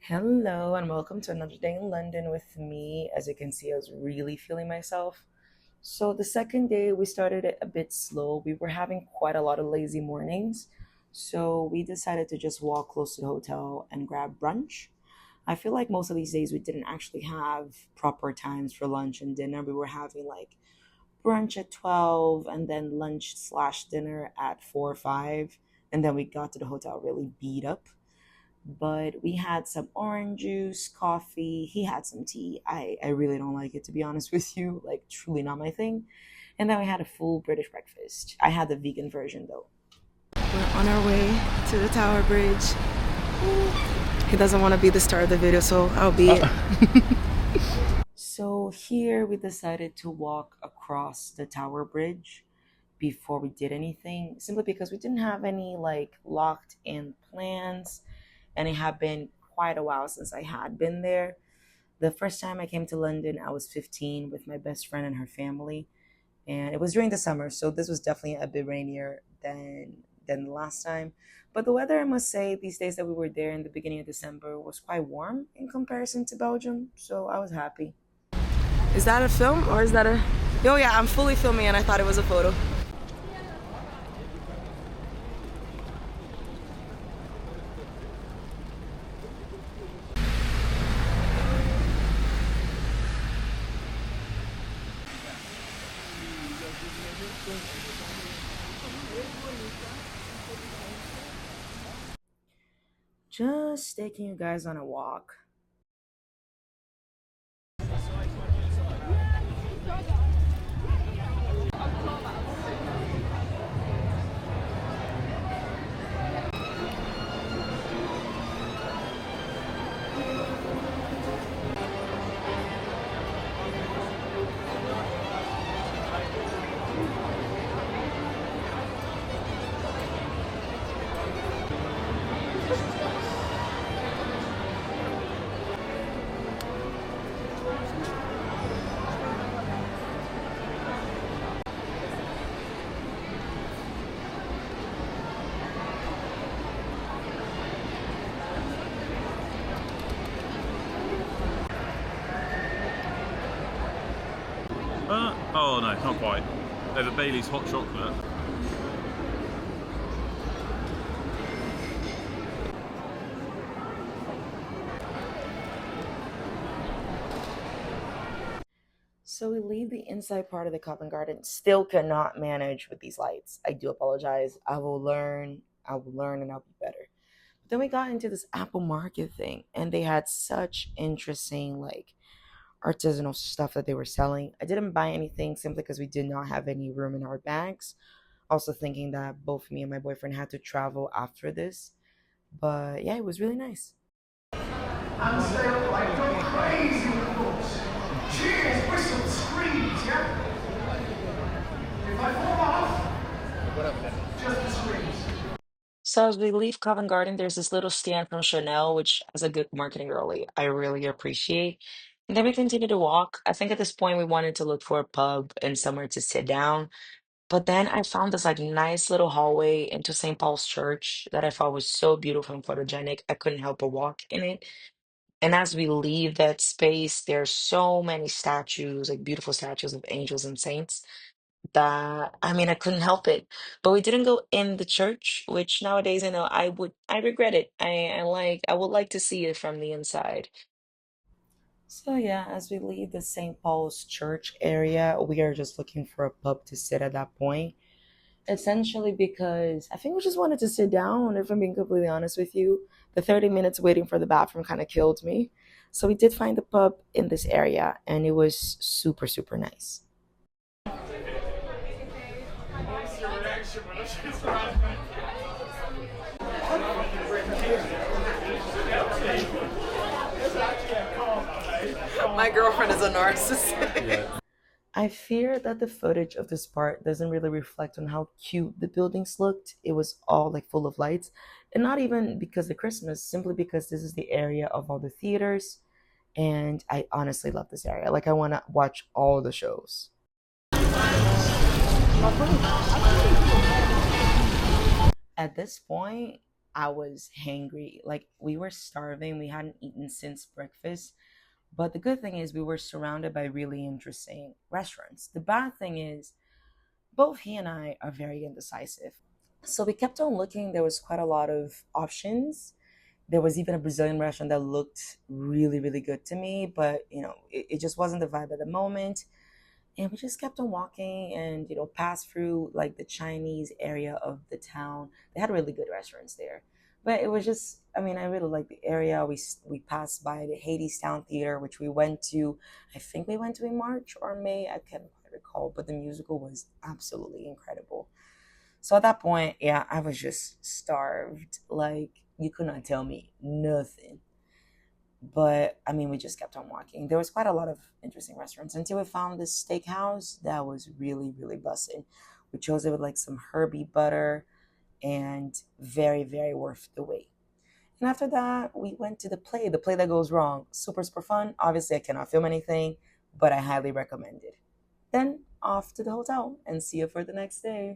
Hello and welcome to another day in London with me. As you can see, I was really feeling myself. So the second day we started it a bit slow. We were having quite a lot of lazy mornings. So we decided to just walk close to the hotel and grab brunch. I feel like most of these days we didn't actually have proper times for lunch and dinner. We were having like brunch at 12 and then lunch slash dinner at 4 or 5. And then we got to the hotel really beat up, but we had some orange juice, coffee. He had some tea. I really don't like it, to be honest with you. Like, truly not my thing. And then we had a full British breakfast. I had the vegan version though. We're on our way to the Tower Bridge. He doesn't want to be the star of the video, so I'll be it. So here we decided to walk across the Tower Bridge before we did anything, simply because we didn't have any like locked in plans, and it had been quite a while since I had been there. The first time I came to London, I was 15 with my best friend and her family, and it was during the summer, so this was definitely a bit rainier than the last time. But the weather, I must say, these days that we were there in the beginning of December was quite warm in comparison to Belgium, so I was happy. Is that a film or is that a? Oh yeah, I'm fully filming and I thought it was a photo. Just taking you guys on a walk. Oh no, not quite. They have a Bailey's hot chocolate. So we leave the inside part of the Covent Garden. Still cannot manage with these lights. I do apologize. I will learn. I will learn and I'll be better. But then we got into this Apple Market thing, and they had such interesting like artisanal stuff that they were selling. I didn't buy anything simply because we did not have any room in our bags. Also thinking that both me and my boyfriend had to travel after this. But yeah, it was really nice. And stay up like go crazy with books. Cheers, whistles, screams, yeah? If I fall off, just the screams. So as we leave Covent Garden, there's this little stand from Chanel, which has a good marketing early. I really appreciate. And then we continue to walk. I think at this point we wanted to look for a pub and somewhere to sit down. But then I found this like nice little hallway into St. Paul's Church that I thought was so beautiful and photogenic. I couldn't help but walk in it. And as we leave that space, there's so many statues, like beautiful statues of angels and saints that I mean I couldn't help it. But we didn't go in the church, which nowadays I regret it. I would like to see it from the inside. So yeah, as we leave the St. Paul's Church area, we are just looking for a pub to sit at that point. Essentially because I think we just wanted to sit down, if I'm being completely honest with you. The 30 minutes waiting for the bathroom kind of killed me. So we did find a pub in this area and it was super, super nice. My girlfriend is a narcissist. I fear that the footage of this part doesn't really reflect on how cute the buildings looked. It was all like full of lights. And not even because of Christmas, simply because this is the area of all the theaters. And I honestly love this area. Like, I want to watch all the shows. At this point, I was hangry. Like we were starving. We hadn't eaten since breakfast. But the good thing is we were surrounded by really interesting restaurants. The bad thing is both he and I are very indecisive. So we kept on looking. There was quite a lot of options. There was even a Brazilian restaurant that looked really, really good to me, but it just wasn't the vibe at the moment. And we just kept on walking and passed through like the Chinese area of the town. They had really good restaurants there, but it was just, I mean, I really liked the area. We passed by the Hadestown Theater, which we went to. I think we went to in March or May. I can't quite recall, but the musical was absolutely incredible. So at that point, yeah, I was just starved. Like you could not tell me nothing. But I mean, we just kept on walking. There was quite a lot of interesting restaurants until we found this steakhouse that was really, really busting. We chose it with like some herby butter and very, very worth the wait. And after that, we went to the play that goes wrong. Super, super fun. Obviously, I cannot film anything, but I highly recommend it. Then off to the hotel and see you for the next day.